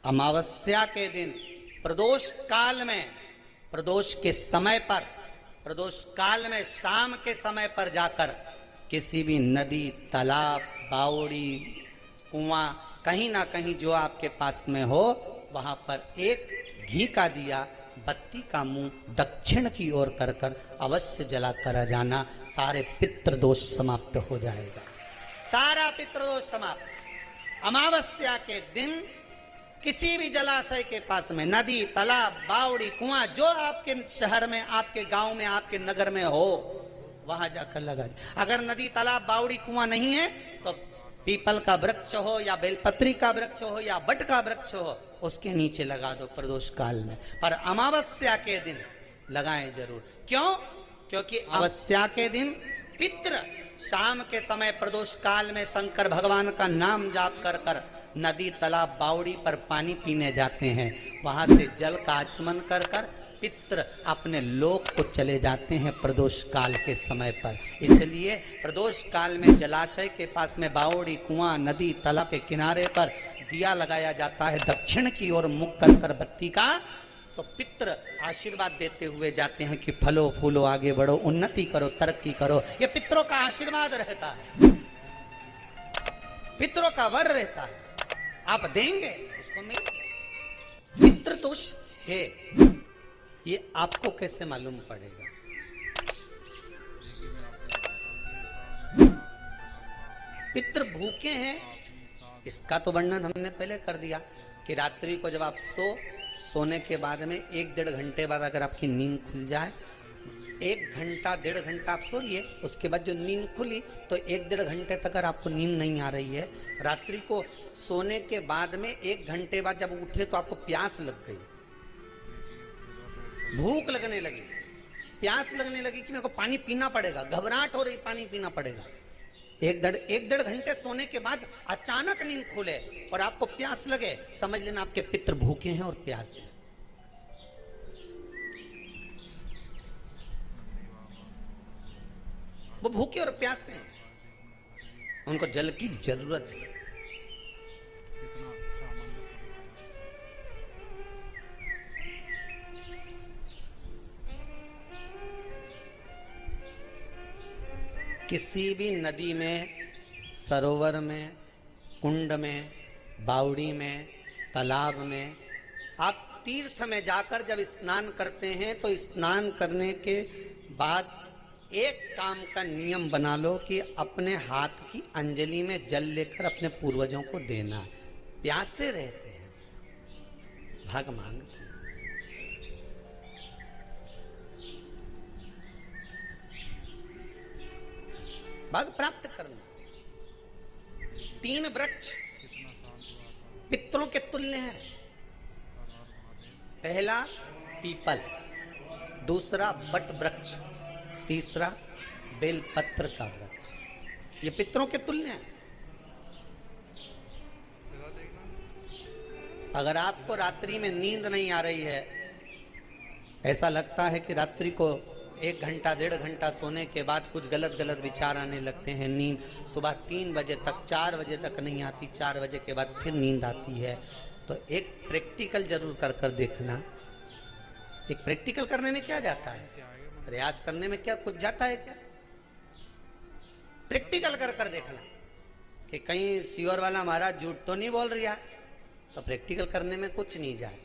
अमावस्या के दिन प्रदोष काल में, प्रदोष के समय पर, प्रदोष काल में शाम के समय पर जाकर किसी भी नदी, तालाब, बावड़ी, कुआं, कहीं ना कहीं जो आपके पास में हो, वहां पर एक घी का दिया, बत्ती का मुंह दक्षिण की ओर कर कर अवश्य जला कर जाना। सारे पितृदोष समाप्त हो जाएगा, सारा पितृदोष समाप्त। अमावस्या के दिन किसी भी जलाशय के पास में, नदी, तालाब, बावड़ी, कुआं, जो आपके शहर में, आपके गांव में, आपके नगर में हो, वहां जाकर लगा। अगर नदी, तालाब, बावड़ी, कुआं नहीं है तो पीपल का वृक्ष हो या बेलपत्री का वृक्ष हो या बट का वृक्ष हो, उसके नीचे लगा दो प्रदोष काल में। पर अमावस्या के दिन लगाएं जरूर। क्यों? क्योंकि अमावस्या के दिन पितृ शाम के समय प्रदोष काल में शंकर भगवान का नाम जाप कर कर नदी, तालाब, बावड़ी पर पानी पीने जाते हैं। वहां से जल का आचमन कर कर पितृ अपने लोक को चले जाते हैं प्रदोष काल के समय पर। इसलिए प्रदोष काल में जलाशय के पास में, बावड़ी, कुआं, नदी, तालाब के किनारे पर दिया लगाया जाता है दक्षिण की ओर मुख कर कर बत्ती का। तो पितृ आशीर्वाद देते हुए जाते हैं कि फलो फूलो, आगे बढ़ो, उन्नति करो, तरक्की करो। ये पितरों का आशीर्वाद रहता है, पितरों का वर रहता है। आप देंगे उसको मिलेगा। पितृदोष है, ये आपको कैसे मालूम पड़ेगा? पितृ भूखे हैं, इसका तो वर्णन हमने पहले कर दिया कि रात्रि को जब आप सोने के बाद में 1-1.5 घंटे बाद अगर आपकी नींद खुल जाए, 1 घंटा 1.5 घंटा आप सोइए, उसके बाद जो नींद खुली तो 1-1.5 घंटे तक अगर आपको नींद नहीं आ रही है, रात्रि को सोने के बाद में 1 घंटे बाद जब उठे तो आपको प्यास लग गई, भूख लगने लगी, प्यास लगने लगी कि मेरे को पानी पीना पड़ेगा, घबराहट हो रही, पानी पीना पड़ेगा। 1-1.5 घंटे सोने के बाद अचानक नींद खुले और आपको प्यास लगे, समझ लेना आपके पितृ भूखे हैं और प्यास है। वो भूखे और प्यासे हैं, उनको जल की जरूरत है। किसी भी नदी में, सरोवर में, कुंड में, बावड़ी में, तालाब में, आप तीर्थ में जाकर जब स्नान करते हैं तो स्नान करने के बाद एक काम का नियम बना लो कि अपने हाथ की अंजलि में जल लेकर अपने पूर्वजों को देना। प्यासे रहते हैं, भाग मांगते हैं। भाग प्राप्त करना। 3 वृक्ष पितरों के तुल्य हैं। पहला पीपल, दूसरा बट वृक्ष, तीसरा बेलपत्र का वृक्ष। ये पितरों के तुल्य हैं। अगर आपको रात्रि में नींद नहीं आ रही है, ऐसा लगता है कि रात्रि को 1 घंटा 1.5 घंटा सोने के बाद कुछ गलत गलत विचार आने लगते हैं, नींद सुबह 3 बजे तक, 4 बजे तक नहीं आती, 4 बजे के बाद फिर नींद आती है, तो एक प्रैक्टिकल जरूर कर कर देखना। एक प्रैक्टिकल करने में क्या जाता है, प्रयास करने में क्या कुछ जाता है क्या? प्रैक्टिकल कर कर देखना कि कहीं श्योर वाला महाराज झूठ तो नहीं बोल रहा, तो प्रैक्टिकल करने में कुछ नहीं जाए।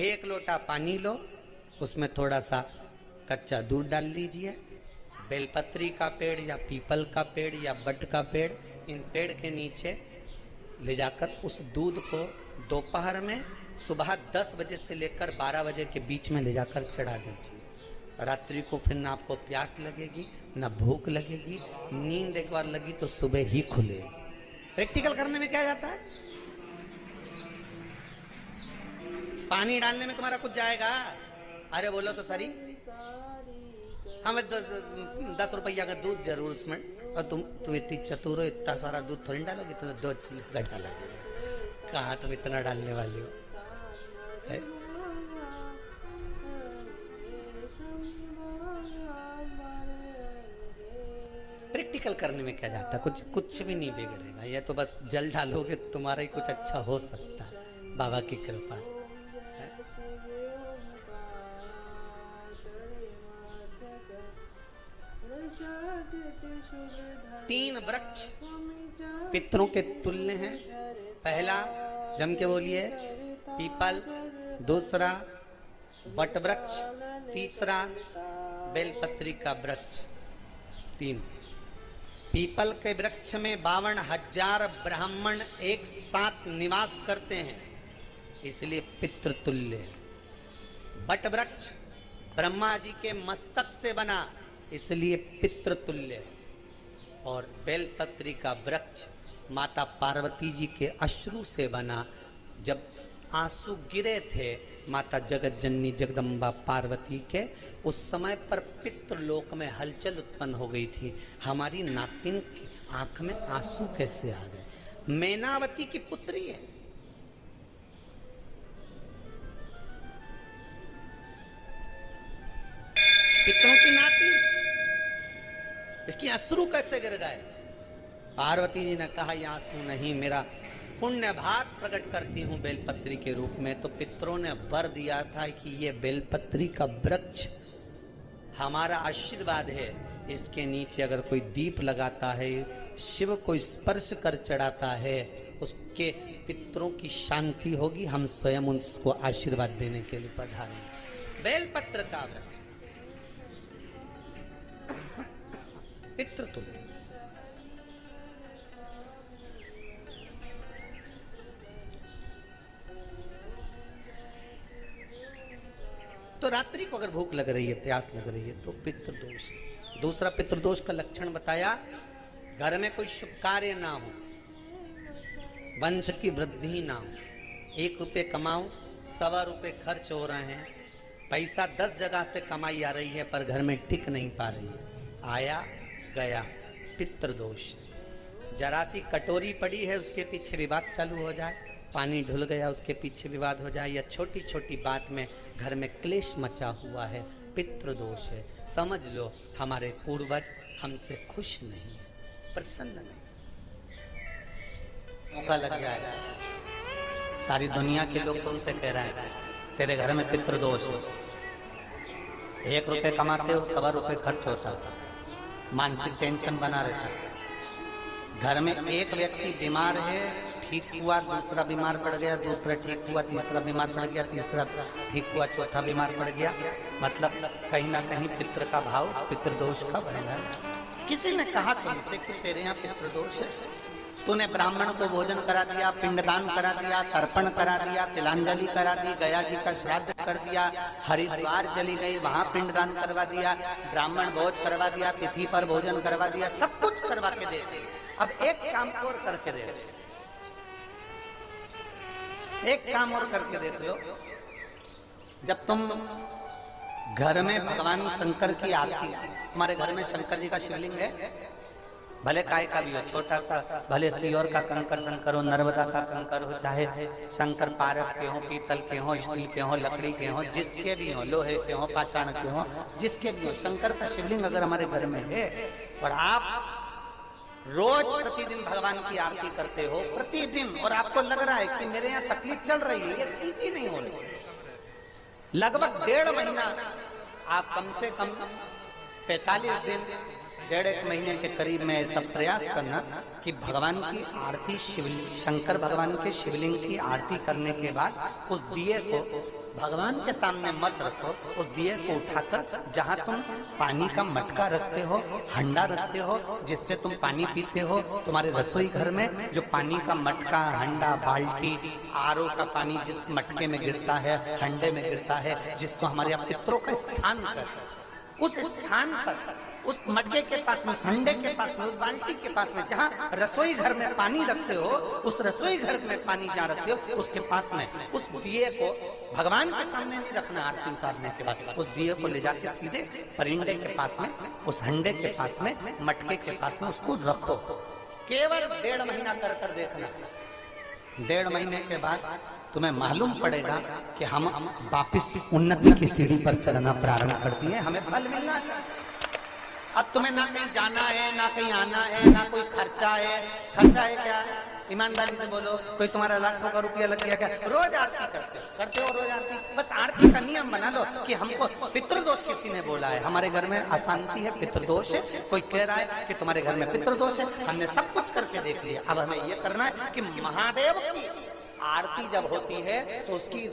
1 लोटा पानी लो, उसमें थोड़ा सा कच्चा दूध डाल लीजिए, बेलपत्री का पेड़ या पीपल का पेड़ या बट का पेड़, इन पेड़ के नीचे ले जाकर उस दूध को दोपहर में सुबह 10 बजे से लेकर 12 बजे के बीच में ले जाकर चढ़ा दीजिए। रात्रि को फिर ना आपको प्यास लगेगी, ना भूख लगेगी, नींद एक बार लगी तो सुबह ही खुलेगी। प्रैक्टिकल करने में क्या जाता है? पानी डालने में तुम्हारा कुछ जाएगा? अरे बोलो तो सरी, हमें 10 रुपया का दूध जरूर उसमें, और तुम इतनी चतुर हो, इतना सारा दूध थोड़ी डालोगी, तो 2 चिल्ला डालोगे। कहाँ तुम इतना डालने वाली हो? है? प्रैक्टिकल करने में क्या जाता है? कुछ भी नहीं बिगड़ेगा। ये तो बस जल डालोगे तुम्हारा ही कुछ अच्छा हो सकता है, बाबा की कृपा। तीन वृक्ष पितरों के तुल्य हैं। पहला जम के बोलिए पीपल, दूसरा बट वृक्ष, तीसरा बेलपत्री का वृक्ष। तीन। पीपल के वृक्ष में 52,000 ब्राह्मण एक साथ निवास करते हैं, इसलिए पितृतुल्य। बट वृक्ष ब्रह्मा जी के मस्तक से बना, इसलिए पितृतुल्य। और बेलपत्री का वृक्ष माता पार्वती जी के अश्रु से बना। जब आंसू गिरे थे माता जगत जननी जगदम्बा पार्वती के, उस समय पर पितृलोक में हलचल उत्पन्न हो गई थी। हमारी नातिन की आंख में आंसू कैसे आ गए? मैनावती की पुत्री है। पितरों की नातिन, इसकी अश्रु कैसे गिर गए? पार्वती जी ने कहा, ये आंसू नहीं, मेरा पुण्य भाग प्रकट करती हूं बेलपत्री के रूप में। तो पितरों ने वर दिया था कि ये बेलपत्री का वृक्ष हमारा आशीर्वाद है, इसके नीचे अगर कोई दीप लगाता है, शिव को स्पर्श कर चढ़ाता है, उसके पितरों की शांति होगी। हम स्वयं उसको आशीर्वाद देने के लिए पधारे। बेलपत्र का वृक्ष पितृतुल्य। तो रात्रि को अगर भूख लग रही है, प्यास लग रही है, तो पितृदोष। दूसरा पितृदोष का लक्षण बताया, घर में कोई शुभ कार्य ना हो, वंश की वृद्धि ना हो। 1 रुपये कमाओ, 1.25 रुपये खर्च हो रहे हैं, पैसा 10 जगह से कमाई आ रही है पर घर में टिक नहीं पा रही है, आया गया, पितृदोष। जरा सी कटोरी पड़ी है, उसके पीछे विवाद चालू हो जाए, पानी ढुल गया, उसके पीछे विवाद हो जाए, या छोटी छोटी बात में घर में क्लेश मचा हुआ है, पितृदोष है। समझ लो हमारे पूर्वज हमसे खुश नहीं, प्रसन्न नहीं। मौका लग जाए, सारी दुनिया के लोग तुमसे कह रहे हैं तेरे घर में पितृदोष है, 1 रुपये कमाते हो, 1.25 रुपये खर्च होता है, मानसिक टेंशन बना रहता है। घर में एक व्यक्ति बीमार है, ठीक हुआ, दूसरा बीमार पड़ गया, दूसरा ठीक हुआ, तीसरा बीमार पड़ गया, तीसरा ठीक हुआ, चौथा बीमार पड़ गया। मतलब कहीं ना कहीं पितृ का भाव, पितृदोष का बढ़ रहा है। किसी ने कहा तुमसे कि तेरे यहाँ पितृदोष है, तूने ब्राह्मण को भोजन करा दिया, पिंडदान करा दिया, तर्पण करा दिया, तिलांजलि करा दी, गया जी का श्राद्ध कर दिया, हरिद्वार चली गई, वहां पिंडदान करवा दिया, ब्राह्मण भोज करवा दिया, तिथि पर भोजन करवा दिया, सब कुछ करवा के दे। अब एक काम और करके दे, एक काम और करके देख लो। जब तुम घर में भगवान शंकर की आरती, तुम्हारे घर में शंकर जी का शिवलिंग है, भले काय का भी हो, छोटा सा, भले सियोर का कंकर शंकर हो, नर्मदा का कंकर हो, चाहे शंकर पारक के हो, पीतल के हो, स्टील के हो, लकड़ी के हो, जिसके भी हो, लोहे के हो, पाषाण के हो, जिसके भी हो, शंकर का शिवलिंग अगर हमारे घर में है और आप रोज प्रतिदिन भगवान की आरती करते हो, प्रतिदिन, और आपको लग रहा है कि मेरे यहाँ तकलीफ चल रही है, ये ठीक ही नहीं हो रही, लगभग 1.5 महीना आप कम से कम 45 दिन, 1.5 महीने के करीब में ऐसा प्रयास करना कि भगवान की आरती, शिवलिंग, शंकर भगवान के शिवलिंग की आरती करने के बाद उस दिए को भगवान के सामने मत रखो, उस दिए को उठाकर जहाँ तुम पानी का मटका रखते हो, हंडा रखते हो, जिससे तुम पानी पीते हो, तुम्हारे रसोई घर में जो पानी का मटका, हंडा, बाल्टी, आरओ का पानी जिस मटके में गिरता है, हंडे में गिरता है, जिसको हमारे पितरों का स्थान कहते हैं, उस स्थान पर, उस मटके के पास में, हंडे के पास में, उस बाल्टी के पास में, जहाँ रसोई घर में पानी रखते हो, उस रसोई घर में पानी जहाँ रखते हो, उसके पास में उस दिए को भगवान के सामने नहीं रखना। आरती उतारने के बाद उस दिए को ले जाके सीधे परिंडे के पास में, उस हंडे के पास में, मटके के पास में उसको रखो। केवल 1.5 महीना कर कर देखना। 1.5 महीने के बाद तुम्हें मालूम पड़ेगा कि हम वापिस उन्नति की सीढ़ी पर चढ़ना प्रारंभ करती है, हमें फल मिलना चाहिए। अब तुम्हें ना कहीं जाना है, ना कहीं आना है, ना कोई खर्चा है। खर्चा है क्या? ईमानदारी से बोलो, कोई तुम्हारा लाखों का रुपया लग गया क्या? रोज आरती करते हो रोज आरती? बस आरती का नियम बना लो कि हमको पितृदोष किसी ने बोला है, हमारे घर में अशांति है, पितृदोष है, कोई कह रहा है कि तुम्हारे घर में पितृदोष है, हमने सब कुछ करके देख लिया, अब हमें ये करना है कि महादेव की आरती जब होती है तो उसकी